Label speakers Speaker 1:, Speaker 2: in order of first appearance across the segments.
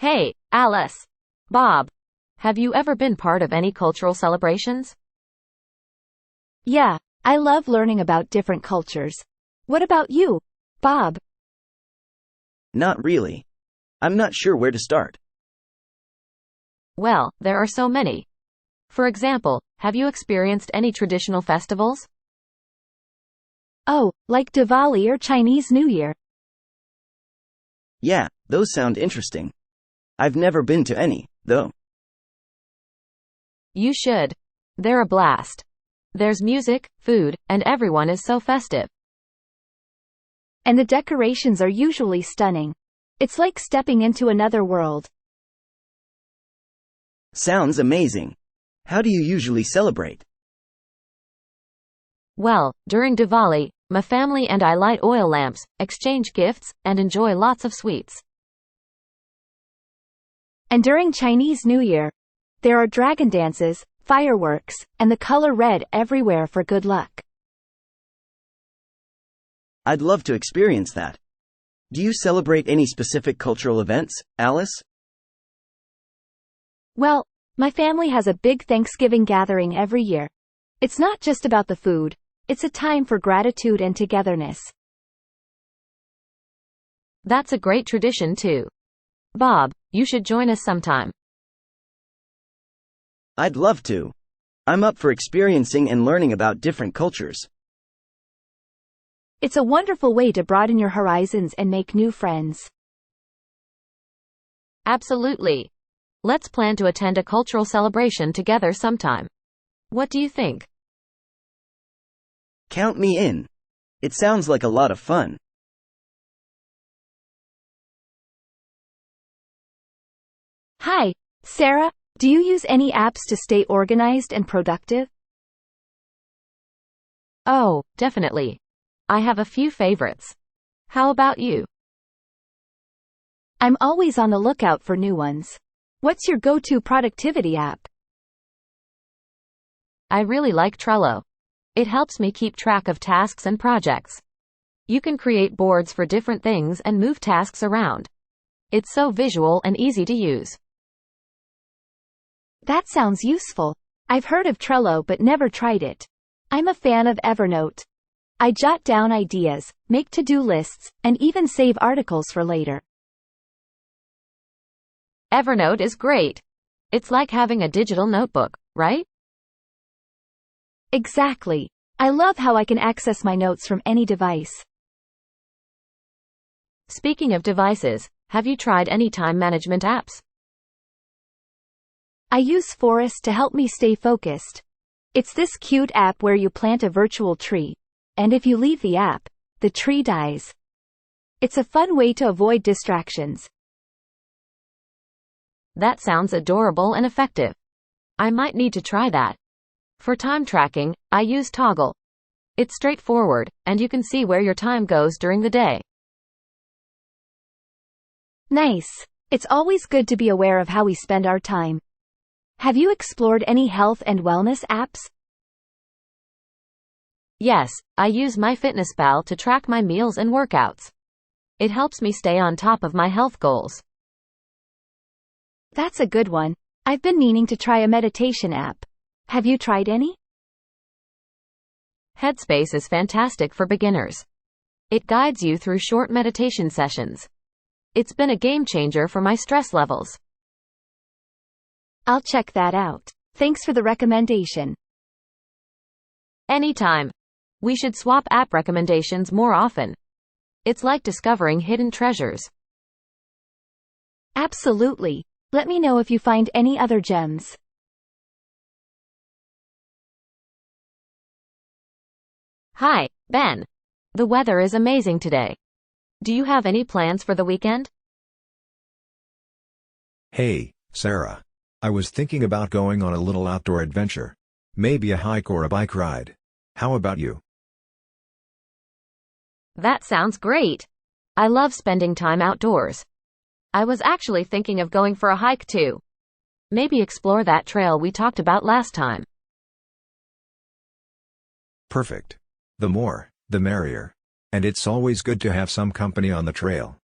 Speaker 1: Hey, Alice. Bob. Have you ever been part of any cultural celebrations?
Speaker 2: Yeah, I love learning about different cultures. What about you, Bob?
Speaker 3: Not really. I'm not sure where to start.
Speaker 1: Well, there are so many. For example, have you experienced any traditional festivals?
Speaker 2: Oh, like Diwali or Chinese New Year.
Speaker 3: Yeah, those sound interesting. I've never been to any, though.
Speaker 1: You should. They're a blast. There's music, food, and everyone is so festive.
Speaker 2: And the decorations are usually stunning. It's like stepping into another world.
Speaker 3: Sounds amazing. How do you usually celebrate?
Speaker 1: Well, during Diwali, my family and I light oil lamps, exchange gifts, and enjoy lots of sweets.
Speaker 2: And during Chinese New Year, there are dragon dances, fireworks, and the color red everywhere for good luck.
Speaker 3: I'd love to experience that. Do you celebrate any specific cultural events, Alice?
Speaker 2: Well, my family has a big Thanksgiving gathering every year. It's not just about the food, it's a time for gratitude and togetherness.
Speaker 1: That's a great tradition too. Bob, you should join us sometime.
Speaker 3: I'd love to. I'm up for experiencing and learning about different cultures.
Speaker 2: It's a wonderful way to broaden your horizons and make new friends.
Speaker 1: Absolutely. Let's plan to attend a cultural celebration together sometime. What do you think?
Speaker 3: Count me in. It sounds like a lot of fun.
Speaker 2: Hi, Sarah. Do you use any apps to stay organized and productive?
Speaker 1: Oh, definitely. I have a few favorites. How about you?
Speaker 2: I'm always on the lookout for new ones. What's your go-to productivity app?
Speaker 1: I really like Trello. It helps me keep track of tasks and projects. You can create boards for different things and move tasks around. It's so visual and easy to use.
Speaker 2: That sounds useful. I've heard of Trello but never tried it. I'm a fan of Evernote. I jot down ideas, make to-do lists, and even save articles for later.
Speaker 1: Evernote is great. It's like having a digital notebook, right?
Speaker 2: Exactly. I love how I can access my notes from any device.
Speaker 1: Speaking of devices, have you tried any time management apps?
Speaker 2: I use Forest to help me stay focused. It's this cute app where you plant a virtual tree, and if you leave the app, the tree dies. It's a fun way to avoid distractions.
Speaker 1: That sounds adorable and effective. I might need to try that. For time tracking, I use Toggle. It's straightforward, and you can see where your time goes during the day.
Speaker 2: Nice. It's always good to be aware of how we spend our time. Have you explored any health and wellness apps?
Speaker 1: Yes, I use MyFitnessPal to track my meals and workouts. It helps me stay on top of my health goals.
Speaker 2: That's a good one. I've been meaning to try a meditation app. Have you tried any?
Speaker 1: Headspace is fantastic for beginners. It guides you through short meditation sessions. It's been a game changer for my stress levels.
Speaker 2: I'll check that out. Thanks for the recommendation.
Speaker 1: Anytime. We should swap app recommendations more often. It's like discovering hidden treasures.
Speaker 2: Absolutely. Let me know if you find any other gems.
Speaker 1: Hi, Ben. The weather is amazing today. Do you have any plans for the weekend?
Speaker 4: Hey, Sarah. I was thinking about going on a little outdoor adventure. Maybe a hike or a bike ride. How about you?
Speaker 1: That sounds great. I love spending time outdoors. I was actually thinking of going for a hike too. Maybe explore that trail we talked about last time.
Speaker 4: Perfect. The more, the merrier. And it's always good to have some company on the trail.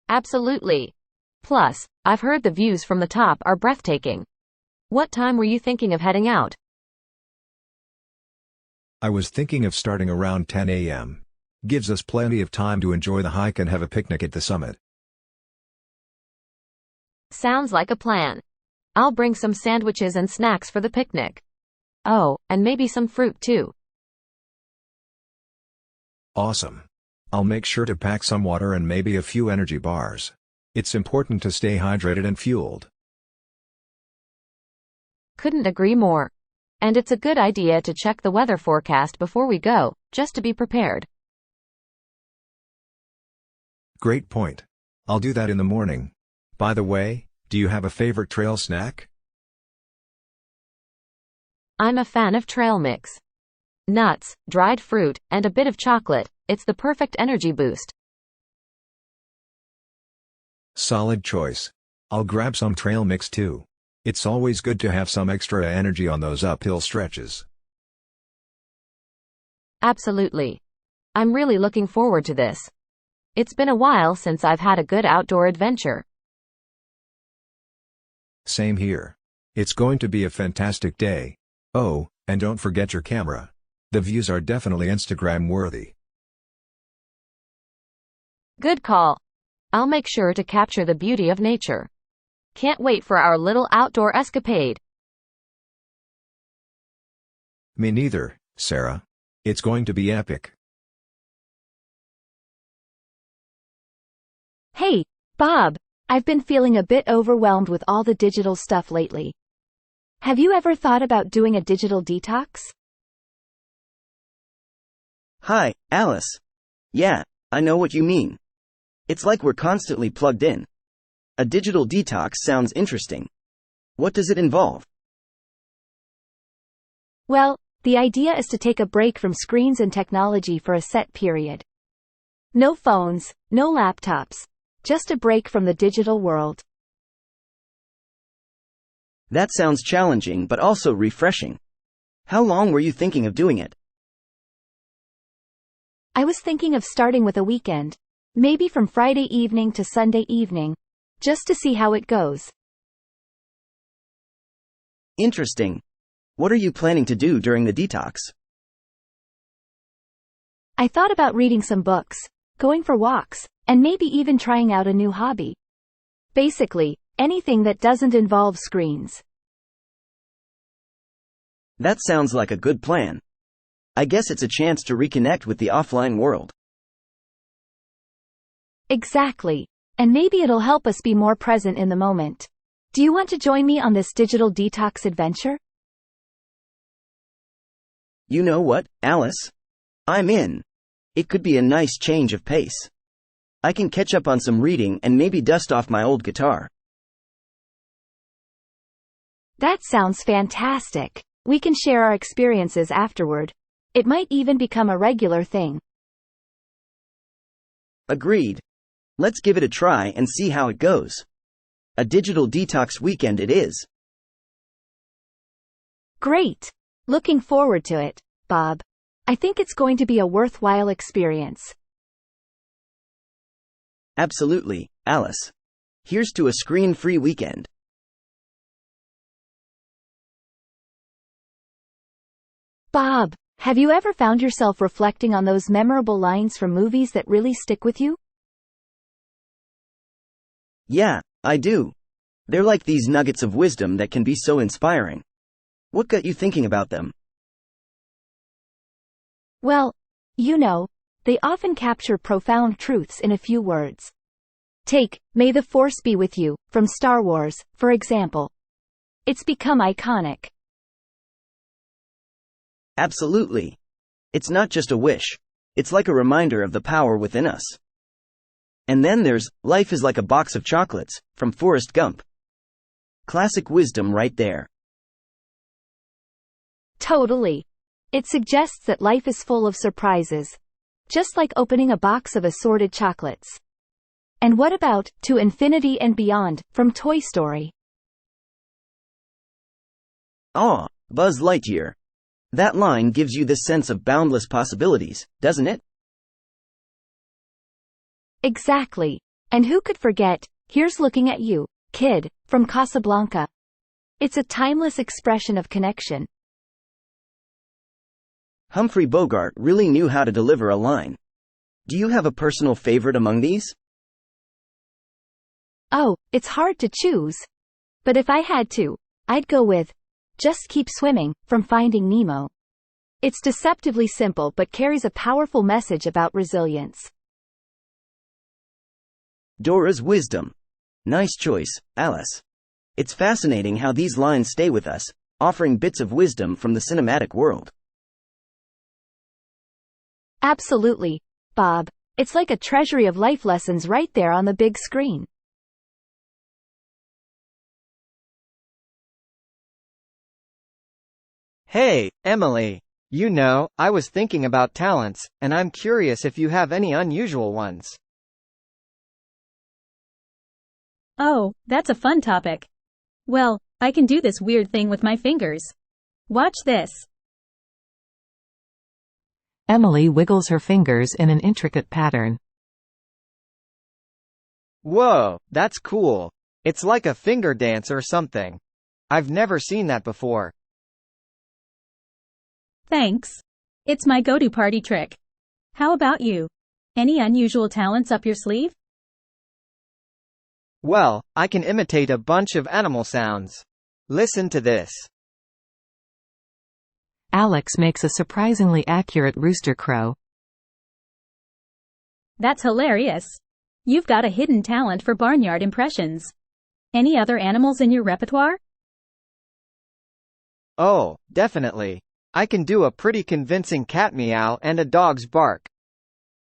Speaker 1: Absolutely. Plus, I've heard the views from the top are breathtaking. What time were you thinking of heading out?
Speaker 4: I was thinking of starting around 10 a.m. Gives us plenty of time to enjoy the hike and have a picnic at the summit.
Speaker 1: Sounds like a plan. I'll bring some sandwiches and snacks for the picnic. Oh, and maybe some fruit too.
Speaker 4: Awesome. I'll make sure to pack some water and maybe a few energy bars. It's important to stay hydrated and fueled.
Speaker 1: Couldn't agree more. And it's a good idea to check the weather forecast before we go, just to be prepared.
Speaker 4: Great point. I'll do that in the morning. By the way, do you have a favorite trail snack?
Speaker 1: I'm a fan of trail mix. Nuts, dried fruit, and a bit of chocolate. It's the perfect energy boost.
Speaker 4: Solid choice. I'll grab some trail mix too. It's always good to have some extra energy on those uphill stretches.
Speaker 1: Absolutely. I'm really looking forward to this. It's been a while since I've had a good outdoor adventure.
Speaker 4: Same here. It's going to be a fantastic day. Oh, and don't forget your camera. The views are definitely Instagram worthy.
Speaker 1: Good call. I'll make sure to capture the beauty of nature. Can't wait for our little outdoor escapade.
Speaker 4: Me neither, Sarah. It's going to be epic.
Speaker 2: Hey, Bob, I've been feeling a bit overwhelmed with all the digital stuff lately. Have you ever thought about doing a digital detox?
Speaker 3: Hi, Alice. Yeah, I know what you mean. It's like we're constantly plugged in. A digital detox sounds interesting. What does it involve?
Speaker 2: Well, the idea is to take a break from screens and technology for a set period. No phones, no laptops. Just a break from the digital world.
Speaker 3: That sounds challenging but also refreshing. How long were you thinking of doing it?
Speaker 2: I was thinking of starting with a weekend. Maybe from Friday evening to Sunday evening. Just to see how it goes.
Speaker 3: Interesting. What are you planning to do during the detox?
Speaker 2: I thought about reading some books, going for walks, and maybe even trying out a new hobby. Basically, anything that doesn't involve screens.
Speaker 3: That sounds like a good plan. I guess it's a chance to reconnect with the offline world.
Speaker 2: Exactly. And maybe it'll help us be more present in the moment. Do you want to join me on this digital detox adventure?
Speaker 3: You know what, Alice? I'm in. It could be a nice change of pace. I can catch up on some reading and maybe dust off my old guitar.
Speaker 2: That sounds fantastic. We can share our experiences afterward. It might even become a regular thing.
Speaker 3: Agreed. Let's give it a try and see how it goes. A digital detox weekend it is.
Speaker 2: Great. Looking forward to it, Bob. I think it's going to be a worthwhile experience.
Speaker 3: Absolutely, Alice. Here's to a screen-free weekend.
Speaker 2: Bob, have you ever found yourself reflecting on those memorable lines from movies that really stick with you?
Speaker 3: Yeah, I do. They're like these nuggets of wisdom that can be so inspiring. What got you thinking about them?
Speaker 2: Well, they often capture profound truths in a few words. Take, "May the Force be with you," from Star Wars, for example. It's become iconic.
Speaker 3: Absolutely. It's not just a wish. It's like a reminder of the power within us. And then there's "Life is like a box of chocolates," from Forrest Gump. Classic wisdom right there.
Speaker 2: Totally. It suggests that life is full of surprises. Just like opening a box of assorted chocolates. And what about "To Infinity and Beyond," from Toy Story?
Speaker 3: Aw, Buzz Lightyear. That line gives you this sense of boundless possibilities, doesn't it?
Speaker 2: Exactly. And who could forget, Here's Looking at You, Kid, from Casablanca. It's a timeless expression of connection.
Speaker 3: Humphrey Bogart really knew how to deliver a line. Do you have a personal favorite among these?
Speaker 2: Oh, it's hard to choose. But if I had to, I'd go with Just Keep Swimming, from Finding Nemo. It's deceptively simple but carries a powerful message about resilience.
Speaker 3: Dora's wisdom. Nice choice, Alice. It's fascinating how these lines stay with us, offering bits of wisdom from the cinematic world.
Speaker 2: Absolutely, Bob. It's like a treasury of life lessons right there on the big screen.
Speaker 5: Hey, Emily. I was thinking about talents, and I'm curious if you have any unusual ones.
Speaker 6: Oh, that's a fun topic. Well, I can do this weird thing with my fingers. Watch this.
Speaker 1: Emily wiggles her fingers in an intricate pattern.
Speaker 5: Whoa, that's cool. It's like a finger dance or something. I've never seen that before.
Speaker 6: Thanks. It's my go-to party trick. How about you? Any unusual talents up your sleeve?
Speaker 5: Well, I can imitate a bunch of animal sounds. Listen to this.
Speaker 1: Alex makes a surprisingly accurate rooster crow.
Speaker 6: That's hilarious. You've got a hidden talent for barnyard impressions. Any other animals in your repertoire?
Speaker 5: Oh, definitely. I can do a pretty convincing cat meow and a dog's bark.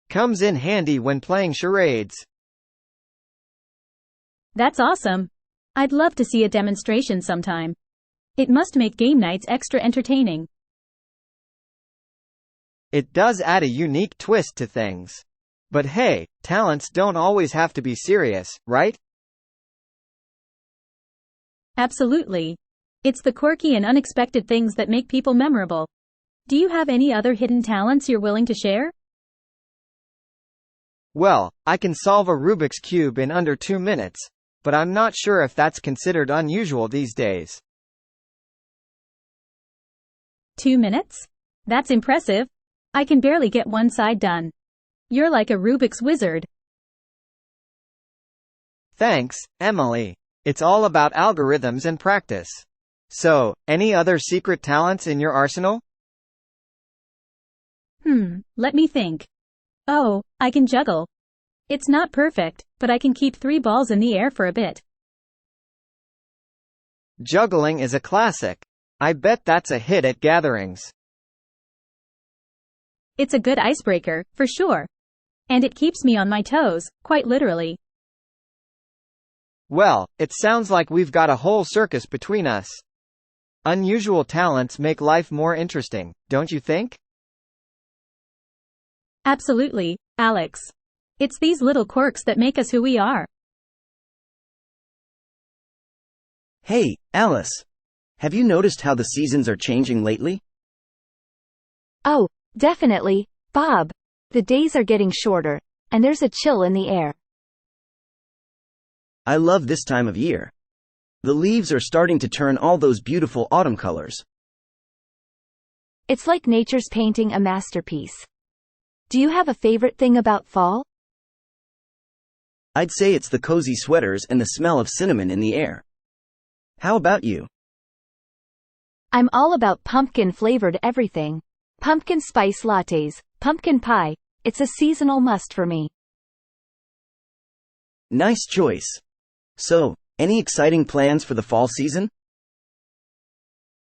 Speaker 5: Comes in handy when playing charades.
Speaker 6: That's awesome. I'd love to see a demonstration sometime. It must make game nights extra entertaining.
Speaker 5: It does add a unique twist to things. But hey, talents don't always have to be serious, right?
Speaker 6: Absolutely. It's the quirky and unexpected things that make people memorable. Do you have any other hidden talents you're willing to share?
Speaker 5: Well, I can solve a Rubik's Cube in under 2 minutes, but I'm not sure if that's considered unusual these days.
Speaker 6: 2 minutes? That's impressive. I can barely get one side done. You're like a Rubik's wizard.
Speaker 5: Thanks, Emily. It's all about algorithms and practice. So, any other secret talents in your arsenal?
Speaker 6: Let me think. Oh, I can juggle. It's not perfect, but I can keep 3 balls in the air for a bit.
Speaker 5: Juggling is a classic. I bet that's a hit at gatherings.
Speaker 6: It's a good icebreaker, for sure. And it keeps me on my toes, quite literally.
Speaker 5: Well, it sounds like we've got a whole circus between us. Unusual talents make life more interesting, don't you think?
Speaker 6: Absolutely, Alex. It's these little quirks that make us who we are.
Speaker 3: Hey, Alice. Have you noticed how the seasons are changing lately?
Speaker 2: Oh, definitely, Bob. The days are getting shorter, and there's a chill in the air.
Speaker 3: I love this time of year. The leaves are starting to turn all those beautiful autumn colors.
Speaker 2: It's like nature's painting a masterpiece. Do you have a favorite thing about fall?
Speaker 3: I'd say it's the cozy sweaters and the smell of cinnamon in the air. How about you?
Speaker 2: I'm all about pumpkin-flavored everything. Pumpkin spice lattes, pumpkin pie. It's a seasonal must for me.
Speaker 3: Nice choice. So, any exciting plans for the fall season?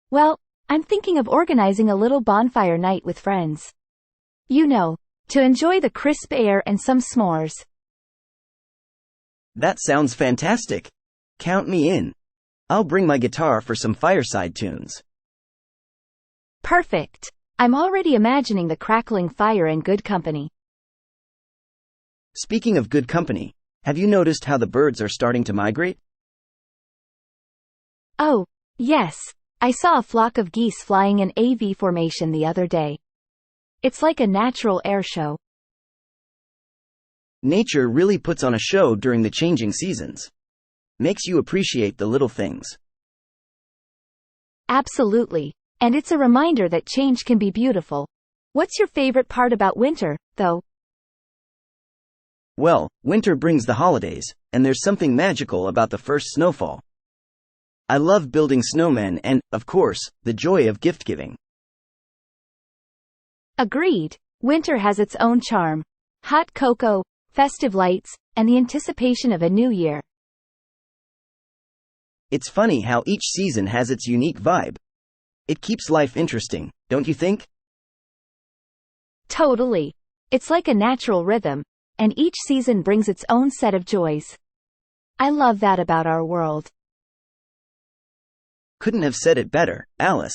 Speaker 2: Well, I'm thinking of organizing a little bonfire night with friends. To enjoy the crisp air and some s'mores.
Speaker 3: That sounds fantastic. Count me in. I'll bring my guitar for some fireside tunes.
Speaker 2: Perfect. I'm already imagining the crackling fire and good company.
Speaker 3: Speaking of good company, have you noticed how the birds are starting to migrate?
Speaker 2: Oh, yes. I saw a flock of geese flying in AV formation the other day. It's like a natural air show.
Speaker 3: Nature really puts on a show during the changing seasons. Makes you appreciate the little things.
Speaker 2: Absolutely. And it's a reminder that change can be beautiful. What's your favorite part about winter, though?
Speaker 3: Well, winter brings the holidays, and there's something magical about the first snowfall. I love building snowmen and, of course, the joy of gift giving.
Speaker 2: Agreed. Winter has its own charm. Hot cocoa, festive lights, and the anticipation of a new year.
Speaker 3: It's funny how each season has its unique vibe. It keeps life interesting, don't you think?
Speaker 2: Totally. It's like a natural rhythm, and each season brings its own set of joys. I love that about our world.
Speaker 3: Couldn't have said it better, Alice.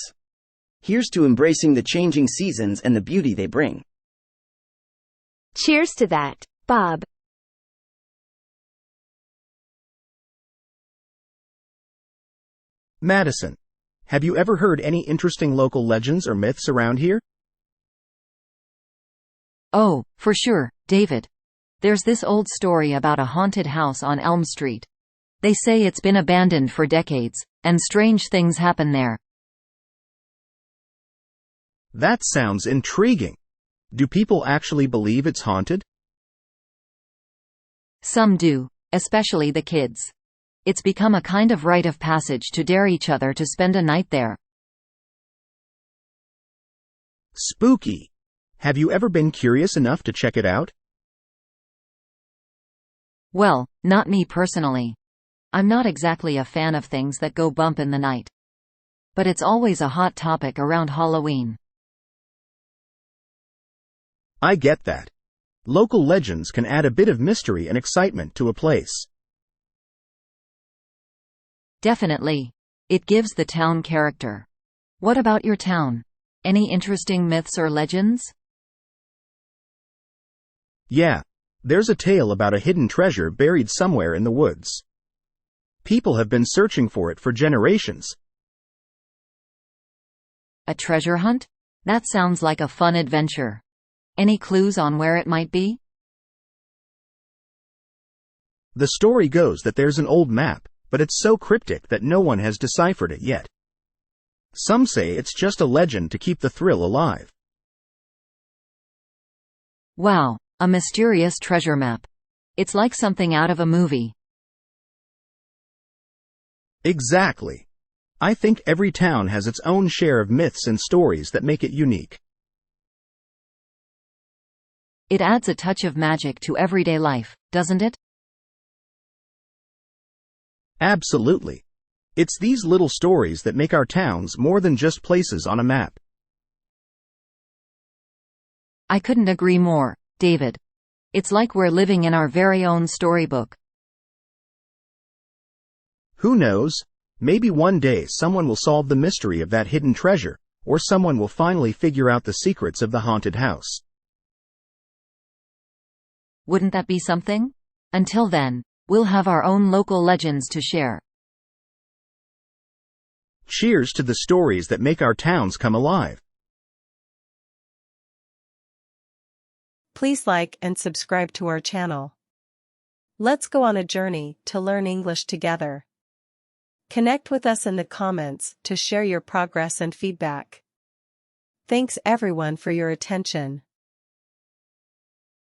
Speaker 3: Here's to embracing the changing seasons and the beauty they bring.
Speaker 2: Cheers to that, Bob.
Speaker 7: Madison, have you ever heard any interesting local legends or myths around here?
Speaker 1: Oh, for sure, David. There's this old story about a haunted house on Elm Street. They say it's been abandoned for decades, and strange things happen there.
Speaker 7: That sounds intriguing. Do people actually believe it's haunted?
Speaker 1: Some do, especially the kids. It's become a kind of rite of passage to dare each other to spend a night there.
Speaker 7: Spooky. Have you ever been curious enough to check it out?
Speaker 1: Well, not me personally. I'm not exactly a fan of things that go bump in the night. But it's always a hot topic around Halloween.
Speaker 7: I get that. Local legends can add a bit of mystery and excitement to a place.
Speaker 1: Definitely. It gives the town character. What about your town? Any interesting myths or legends?
Speaker 7: Yeah, there's a tale about a hidden treasure buried somewhere in the woods. People have been searching for it for generations.
Speaker 1: A treasure hunt? That sounds like a fun adventure. Any clues on where it might be?
Speaker 7: The story goes that there's an old map, but it's so cryptic that no one has deciphered it yet. Some say it's just a legend to keep the thrill alive.
Speaker 1: Wow, a mysterious treasure map. It's like something out of a movie.
Speaker 7: Exactly. I think every town has its own share of myths and stories that make it unique.
Speaker 1: It adds a touch of magic to everyday life, doesn't it?
Speaker 7: Absolutely. It's these little stories that make our towns more than just places on a map.
Speaker 1: I couldn't agree more, David. It's like we're living in our very own storybook.
Speaker 7: Who knows? Maybe one day someone will solve the mystery of that hidden treasure, or someone will finally figure out the secrets of the haunted house.
Speaker 1: Wouldn't that be something? Until then, we'll have our own local legends to share.
Speaker 7: Cheers to the stories that make our towns come alive.
Speaker 8: Please like and subscribe to our channel. Let's go on a journey to learn English together. Connect with us in the comments to share your progress and feedback. Thanks everyone for your attention.